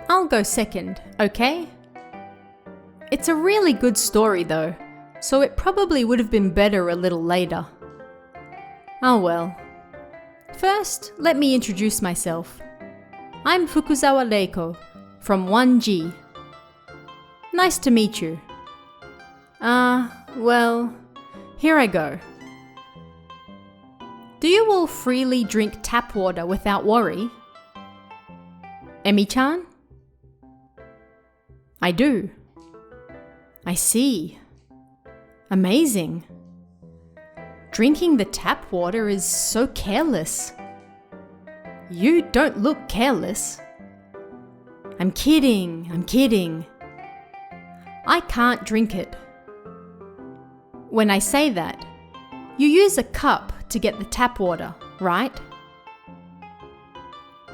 I'll go second, okay? It's a really good story though, so it probably would have been better a little later. Oh well. First, let me introduce myself. I'm Fukuzawa Reiko from 1G. Nice to meet you. Well, here I go. Do you all freely drink tap water without worry? Emi-chan? I do. I see. Amazing. Drinking the tap water is so careless. You don't look careless. I'm kidding. I can't drink it. When I say that, you use a cup to get the tap water, right?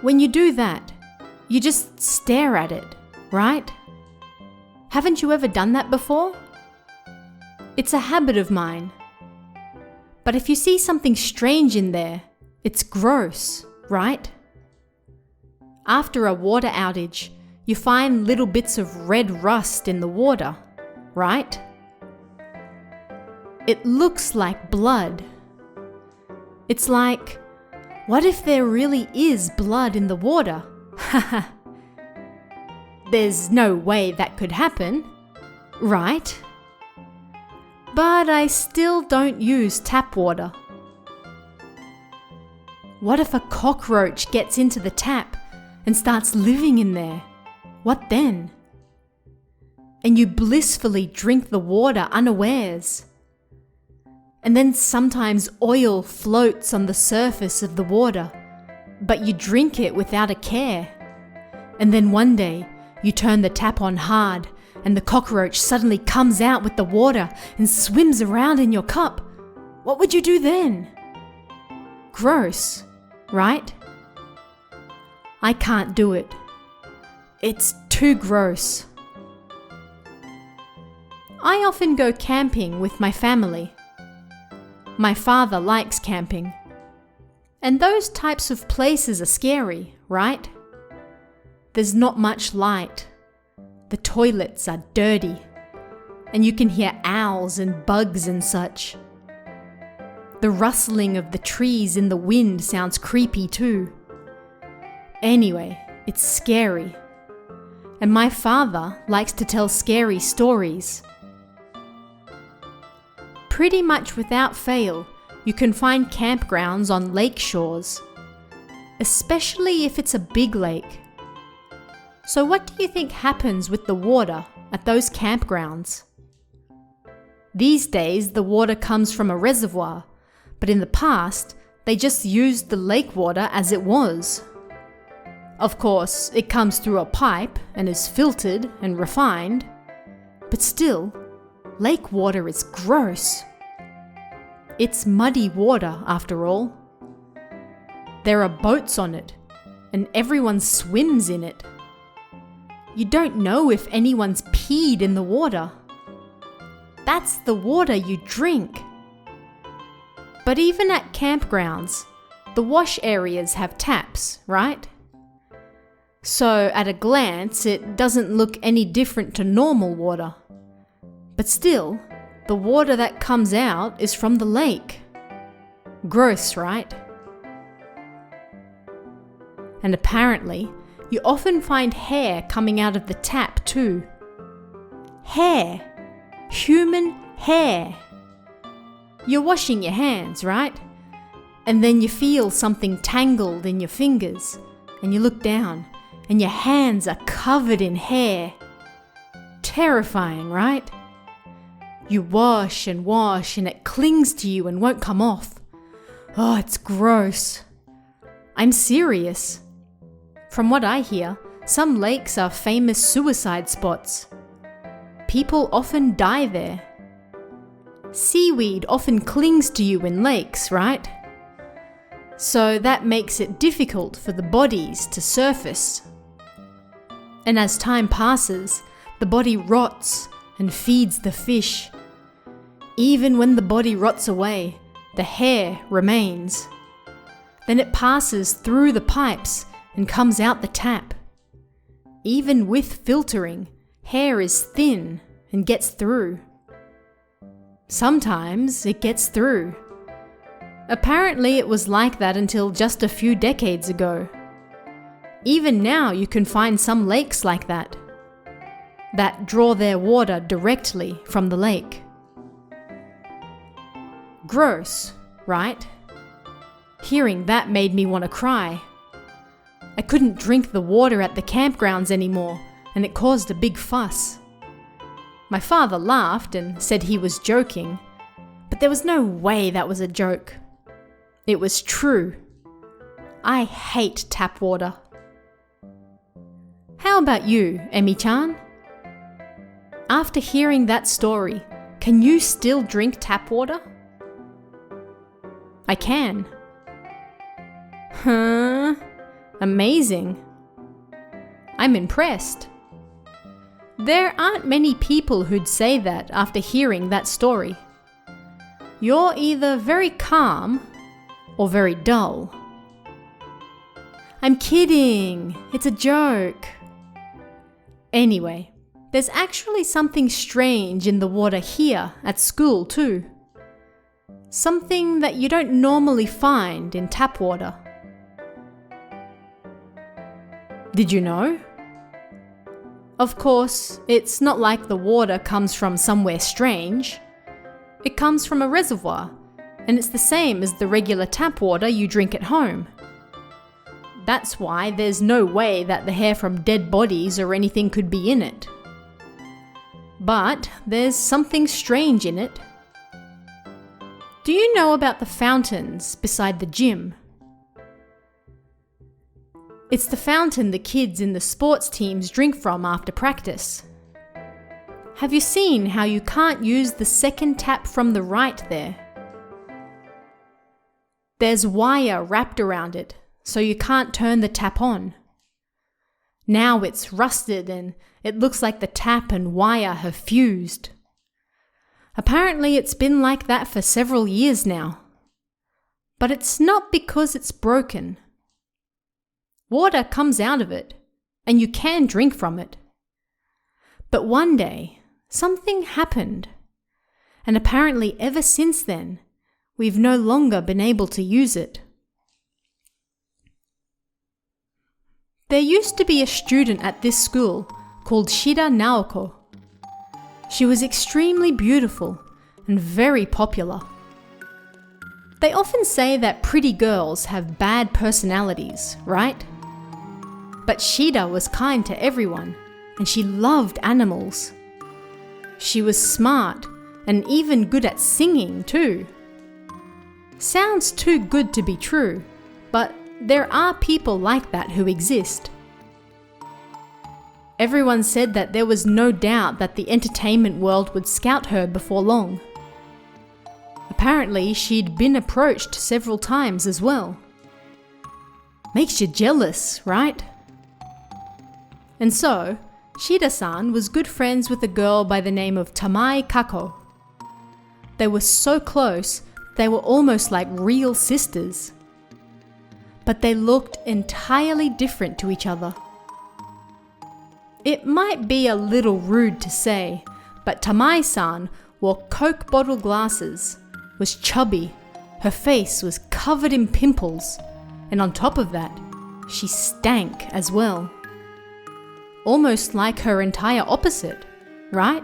When you do that, you just stare at it, right? Haven't you ever done that before? It's a habit of mine. But if you see something strange in there, it's gross, right? After a water outage, you find little bits of red rust in the water, right? It looks like blood. It's like, what if there really is blood in the water? Haha. There's no way that could happen, right? But I still don't use tap water. What if a cockroach gets into the tap and starts living in there? What then? And you blissfully drink the water unawares. And then sometimes oil floats on the surface of the water, but you drink it without a care. And then one day, you turn the tap on hard, and the cockroach suddenly comes out with the water and swims around in your cup. What would you do then? Gross, right? I can't do it. It's too gross. I often go camping with my family. My father likes camping. And those types of places are scary, right? There's not much light. The toilets are dirty. And you can hear owls and bugs and such. The rustling of the trees in the wind sounds creepy too. Anyway, it's scary. And my father likes to tell scary stories. Pretty much without fail, you can find campgrounds on lake shores, especially if it's a big lake. So what do you think happens with the water at those campgrounds? These days, the water comes from a reservoir, but in the past, they just used the lake water as it was. Of course, it comes through a pipe and is filtered and refined, but still, lake water is gross. It's muddy water, after all. There are boats on it, and everyone swims in it. You don't know if anyone's peed in the water. That's the water you drink. But even at campgrounds, the wash areas have taps, right? So at a glance, it doesn't look any different to normal water. But still, the water that comes out is from the lake. Gross, right? And apparently, you often find hair coming out of the tap too. Hair. Human hair. You're washing your hands, right? And then you feel something tangled in your fingers, and you look down, and your hands are covered in hair. Terrifying, right? You wash, and it clings to you and won't come off. Oh, it's gross. I'm serious. From what I hear, some lakes are famous suicide spots. People often die there. Seaweed often clings to you in lakes, right? So that makes it difficult for the bodies to surface. And as time passes, the body rots and feeds the fish. Even when the body rots away, the hair remains. Then it passes through the pipes and comes out the tap. Even with filtering, hair is thin and gets through. Sometimes it gets through. Apparently it was like that until just a few decades ago. Even now you can find some lakes like that draw their water directly from the lake. Gross, right? Hearing that made me want to cry. I couldn't drink the water at the campgrounds anymore, and it caused a big fuss. My father laughed and said he was joking, but there was no way that was a joke. It was true. I hate tap water. How about you, Emi-chan? After hearing that story, can you still drink tap water? I can. Huh? Amazing. I'm impressed. There aren't many people who'd say that after hearing that story. You're either very calm or very dull. I'm kidding. It's a joke. Anyway, there's actually something strange in the water here at school too. Something that you don't normally find in tap water. Did you know? Of course, it's not like the water comes from somewhere strange. It comes from a reservoir, and it's the same as the regular tap water you drink at home. That's why there's no way that the hair from dead bodies or anything could be in it. But there's something strange in it. Do you know about the fountains beside the gym? It's the fountain the kids in the sports teams drink from after practice. Have you seen how you can't use the second tap from the right there? There's wire wrapped around it, so you can't turn the tap on. Now it's rusted and it looks like the tap and wire have fused. Apparently it's been like that for several years now. But it's not because it's broken. Water comes out of it, and you can drink from it. But one day, something happened, and apparently ever since then, we've no longer been able to use it. There used to be a student at this school called Shida Naoko. She was extremely beautiful and very popular. They often say that pretty girls have bad personalities, right? But Shida was kind to everyone, and she loved animals. She was smart and even good at singing too. Sounds too good to be true, but there are people like that who exist. Everyone said that there was no doubt that the entertainment world would scout her before long. Apparently, she'd been approached several times as well. Makes you jealous, right? And so, Shida-san was good friends with a girl by the name of Tamai Kako. They were so close, they were almost like real sisters. But they looked entirely different to each other. It might be a little rude to say, but Tamai-san wore Coke bottle glasses, was chubby, her face was covered in pimples, and on top of that, she stank as well. Almost like her entire opposite, right?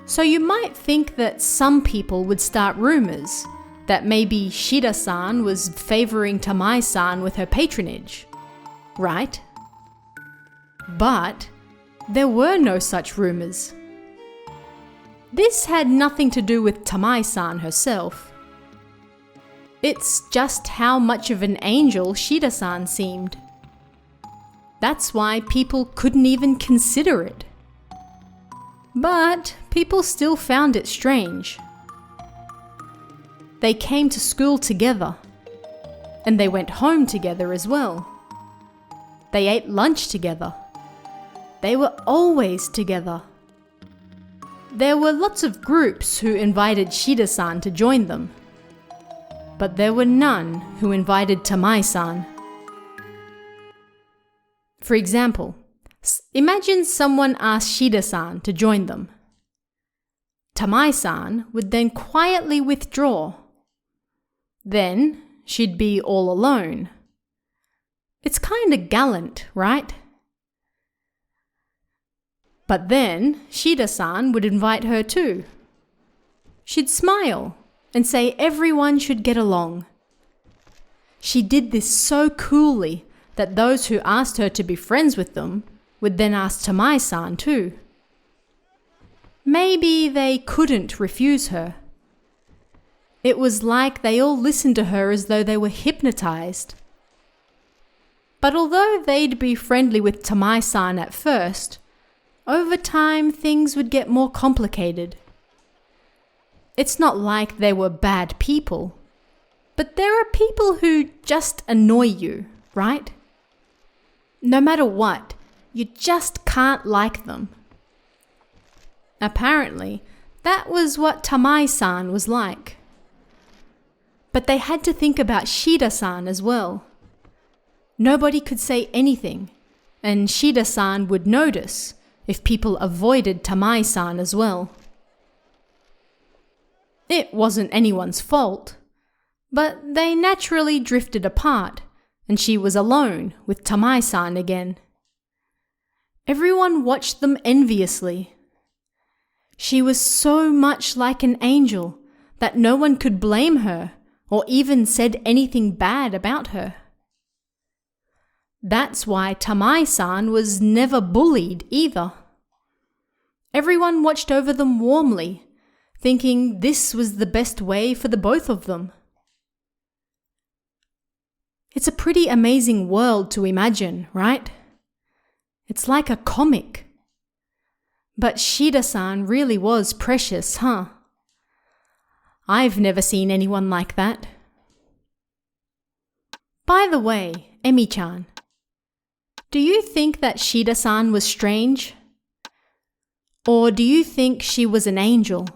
So you might think that some people would start rumors that maybe Shida-san was favoring Tamai-san with her patronage, right? But there were no such rumors. This had nothing to do with Tamai-san herself. It's just how much of an angel Shida-san seemed. That's why people couldn't even consider it. But people still found it strange. They came to school together, and they went home together as well. They ate lunch together. They were always together. There were lots of groups who invited Shida-san to join them, but there were none who invited Tamai-san. For example, imagine someone asked Shida-san to join them. Tamai-san would then quietly withdraw. Then she'd be all alone. It's kinda gallant, right? But then Shida-san would invite her too. She'd smile and say everyone should get along. She did this so coolly that those who asked her to be friends with them would then ask Tamai-san too. Maybe they couldn't refuse her. It was like they all listened to her as though they were hypnotized. But although they'd be friendly with Tamai-san at first, over time things would get more complicated. It's not like they were bad people, but there are people who just annoy you, right? No matter what, you just can't like them. Apparently, that was what Tamai-san was like. But they had to think about Shida-san as well. Nobody could say anything, and Shida-san would notice if people avoided Tamai-san as well. It wasn't anyone's fault, but they naturally drifted apart, and she was alone with Tamai-san again. Everyone watched them enviously. She was so much like an angel that no one could blame her or even said anything bad about her. That's why Tamai-san was never bullied either. Everyone watched over them warmly, thinking this was the best way for the both of them. It's a pretty amazing world to imagine, right? It's like a comic. But Shida-san really was precious, huh? I've never seen anyone like that. By the way, Emi-chan, do you think that Shida-san was strange? Or do you think she was an angel?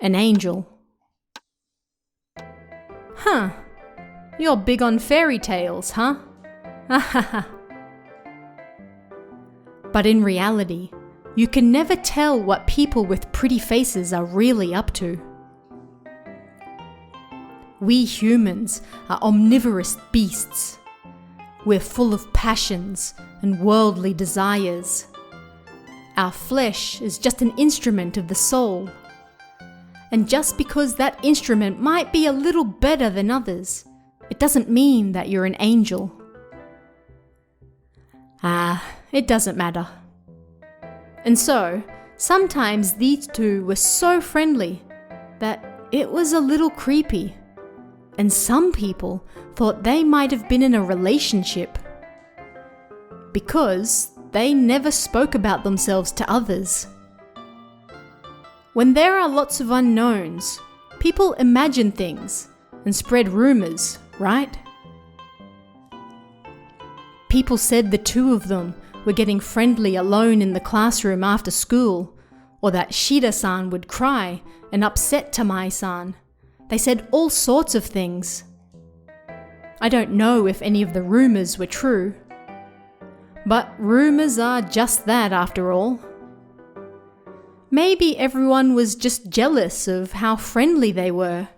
An angel. Huh. You're big on fairy tales, huh? But in reality, you can never tell what people with pretty faces are really up to. We humans are omnivorous beasts. We're full of passions and worldly desires. Our flesh is just an instrument of the soul. And just because that instrument might be a little better than others, it doesn't mean that you're an angel. It doesn't matter. And so, sometimes these two were so friendly that it was a little creepy. And some people thought they might have been in a relationship because they never spoke about themselves to others. When there are lots of unknowns, people imagine things and spread rumors, right? People said the two of them were getting friendly alone in the classroom after school, or that Shida-san would cry and upset Tamai-san. They said all sorts of things. I don't know if any of the rumors were true. But rumors are just that after all. Maybe everyone was just jealous of how friendly they were.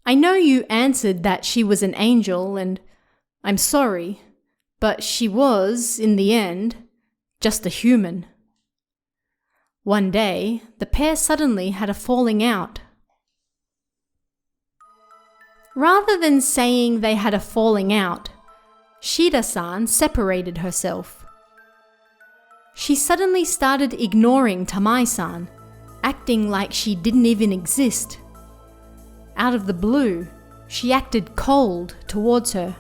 I know you answered that she was an angel, and I'm sorry, but she was, in the end, just a human. One day, the pair suddenly had a falling out. Rather than saying they had a falling out, Shida-san separated herself. She suddenly started ignoring Tamai-san, acting like she didn't even exist. Out of the blue, she acted cold towards her.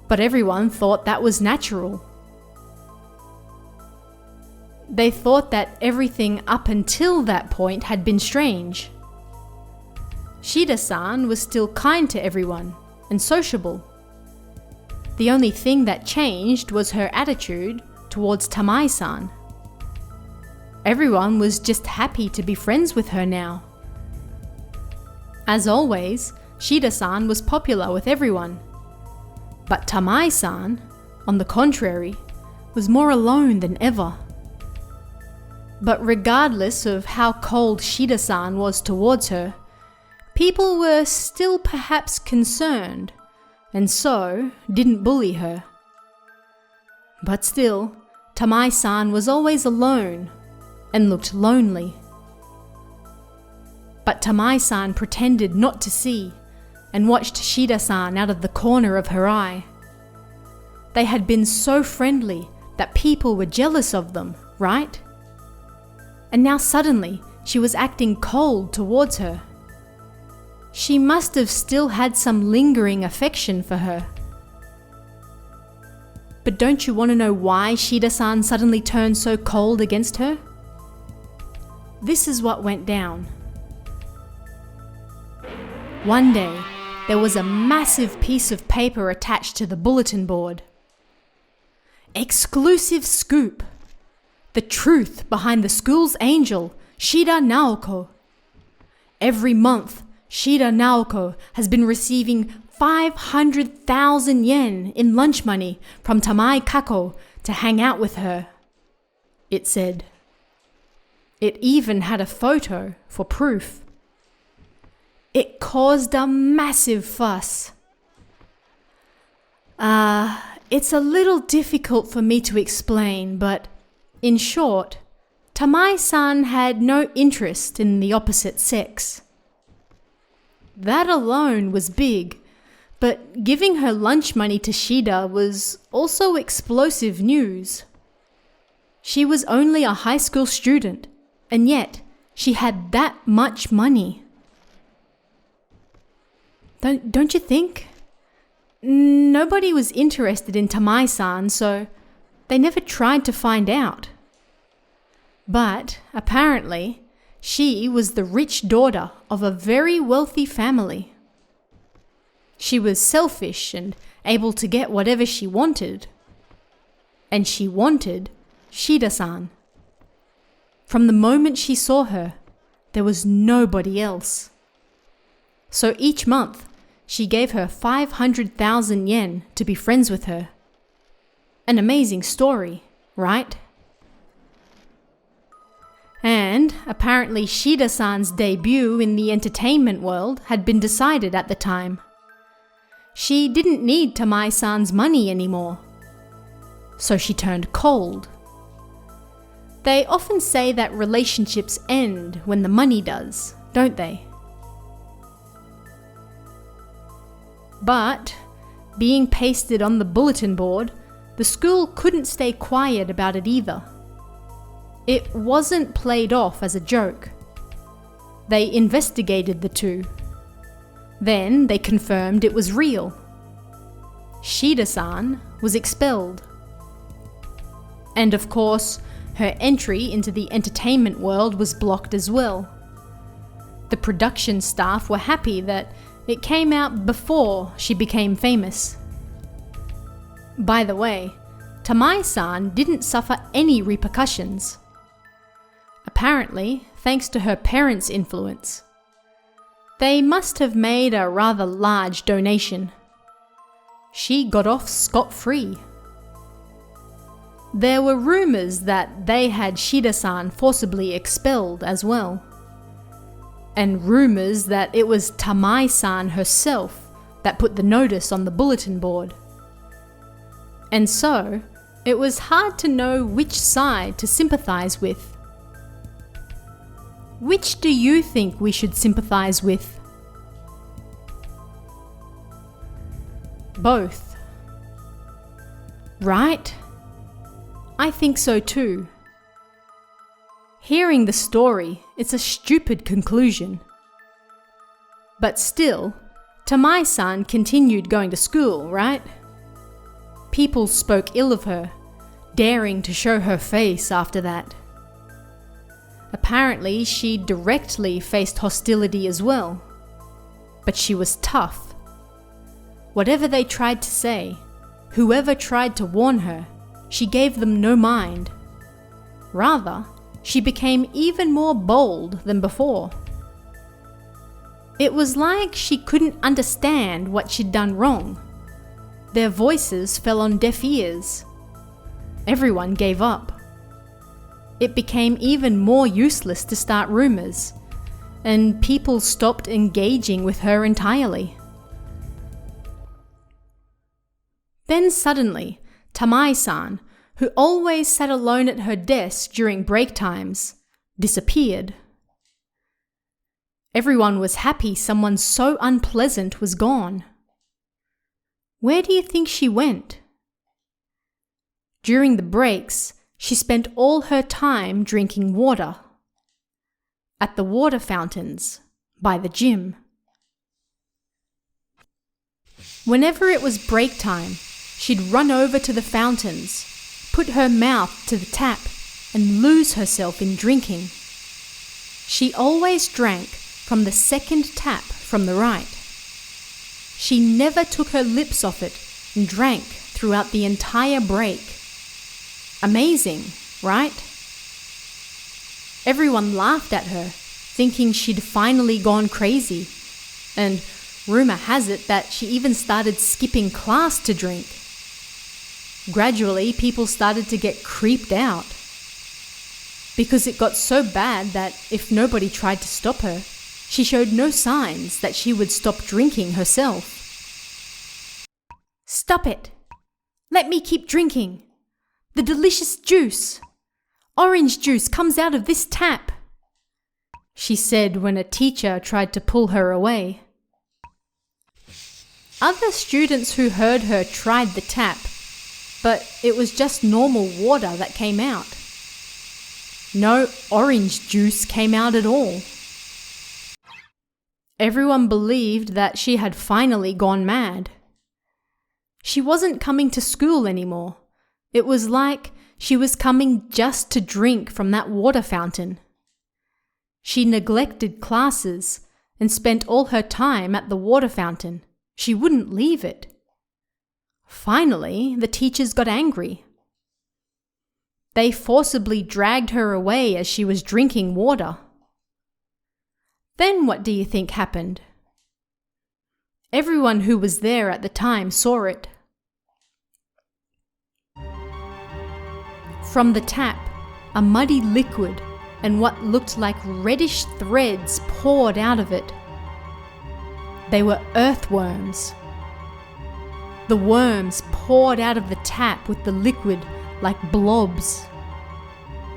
But everyone thought that was natural. They thought that everything up until that point had been strange. Shida-san was still kind to everyone and sociable. The only thing that changed was her attitude towards Tamai-san. Everyone was just happy to be friends with her now. As always, Shida-san was popular with everyone. But Tamai-san, on the contrary, was more alone than ever. But regardless of how cold Shida-san was towards her, people were still perhaps concerned, and so didn't bully her. But still, Tamai-san was always alone and looked lonely. But Tamai-san pretended not to see and watched Shida-san out of the corner of her eye. They had been so friendly that people were jealous of them, right? And now suddenly she was acting cold towards her. She must have still had some lingering affection for her. But don't you want to know why Shida-san suddenly turned so cold against her? This is what went down. One day, there was a massive piece of paper attached to the bulletin board. Exclusive scoop! The truth behind the school's angel, Shida Naoko. Every month, Shida Naoko has been receiving 500,000 yen in lunch money from Tamai Kako to hang out with her, it said. It even had a photo for proof. It caused a massive fuss. It's a little difficult for me to explain, but in short, Tamai-san had no interest in the opposite sex. That alone was big, but giving her lunch money to Shida was also explosive news. She was only a high school student, and yet she had that much money. Don't you think? Nobody was interested in Tamai-san, so they never tried to find out. But apparently, she was the rich daughter of a very wealthy family. She was selfish and able to get whatever she wanted. And she wanted Shida-san. From the moment she saw her, there was nobody else. So each month, she gave her 500,000 yen to be friends with her. An amazing story, right? And apparently Shida-san's debut in the entertainment world had been decided at the time. She didn't need Tamai-san's money anymore. So she turned cold. They often say that relationships end when the money does, don't they? But, being pasted on the bulletin board, the school couldn't stay quiet about it either. It wasn't played off as a joke. They investigated the two. Then they confirmed it was real. Shida-san was expelled. And of course, her entry into the entertainment world was blocked as well. The production staff were happy that it came out before she became famous. By the way, Tamai-san didn't suffer any repercussions. Apparently, thanks to her parents' influence. They must have made a rather large donation. She got off scot-free. There were rumors that they had Shida-san forcibly expelled as well. And rumors that it was Tamai-san herself that put the notice on the bulletin board. And so, it was hard to know which side to sympathize with. Which do you think we should sympathize with? Both. Right? I think so too. Hearing the story, it's a stupid conclusion. But still, Tamai-san continued going to school, right? People spoke ill of her, daring to show her face after that. Apparently, she directly faced hostility as well. But she was tough. Whatever they tried to say, whoever tried to warn her, she gave them no mind. Rather, she became even more bold than before. It was like she couldn't understand what she'd done wrong. their voices fell on deaf ears. Everyone gave up. It became even more useless to start rumors, and people stopped engaging with her entirely. Then suddenly, Tamai-san, who always sat alone at her desk during break times, disappeared. Everyone was happy someone so unpleasant was gone. Where do you think she went? During the breaks, she spent all her time drinking water. At the water fountains, by the gym. Whenever it was break time, she'd run over to the fountains, put her mouth to the tap, and lose herself in drinking. She always drank from the second tap from the right. She never took her lips off it and drank throughout the entire break. Amazing, right? Everyone laughed at her, thinking she'd finally gone crazy, and rumor has it that she even started skipping class to drink. Gradually, people started to get creeped out, because it got so bad that if nobody tried to stop her, she showed no signs that she would stop drinking herself. "Stop it! Let me keep drinking! The delicious juice! Orange juice comes out of this tap!" she said when a teacher tried to pull her away. Other students who heard her tried the tap, but it was just normal water that came out. No orange juice came out at all. Everyone believed that she had finally gone mad. She wasn't coming to school anymore. It was like she was coming just to drink from that water fountain. She neglected classes and spent all her time at the water fountain. She wouldn't leave it. Finally, the teachers got angry. They forcibly dragged her away as she was drinking water. Then what do you think happened? Everyone who was there at the time saw it. From the tap, a muddy liquid and what looked like reddish threads poured out of it. They were earthworms. The worms poured out of the tap with the liquid like blobs.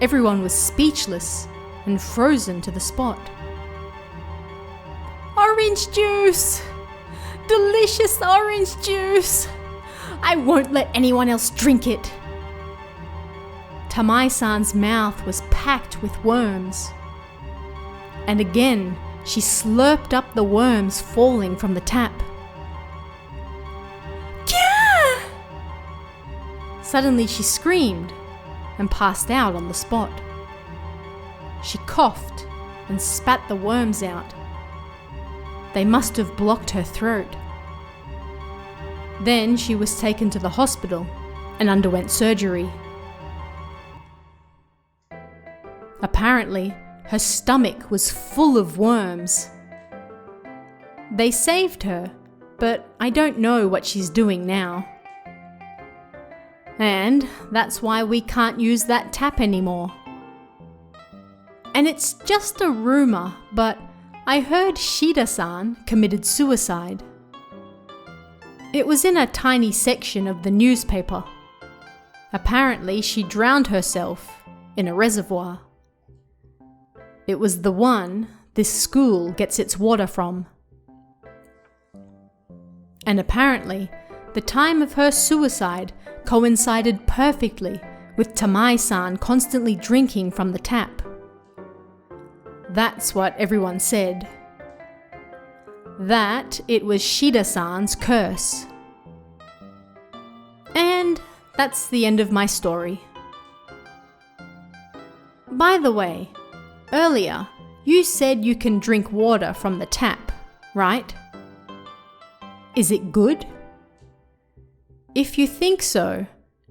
Everyone was speechless and frozen to the spot. "Orange juice! Delicious orange juice! I won't let anyone else drink it!" Tamai-san's mouth was packed with worms. And again, she slurped up the worms falling from the tap. Gah! Suddenly she screamed and passed out on the spot. She coughed and spat the worms out. They must have blocked her throat. Then she was taken to the hospital and underwent surgery. Apparently, her stomach was full of worms. They saved her, but I don't know what she's doing now. And that's why we can't use that tap anymore. And it's just a rumor, but I heard Shida-san committed suicide. It was in a tiny section of the newspaper. Apparently, she drowned herself in a reservoir. It was the one this school gets its water from. And apparently, the time of her suicide coincided perfectly with Tamai-san constantly drinking from the tap. That's what everyone said. That it was Shida-san's curse. And that's the end of my story. By the way, earlier you said you can drink water from the tap, right? Is it good? If you think so,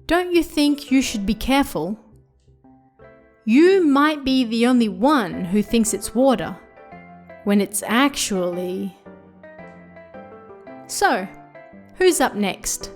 don't you think you should be careful? You might be the only one who thinks it's water, when it's actually... So, who's up next?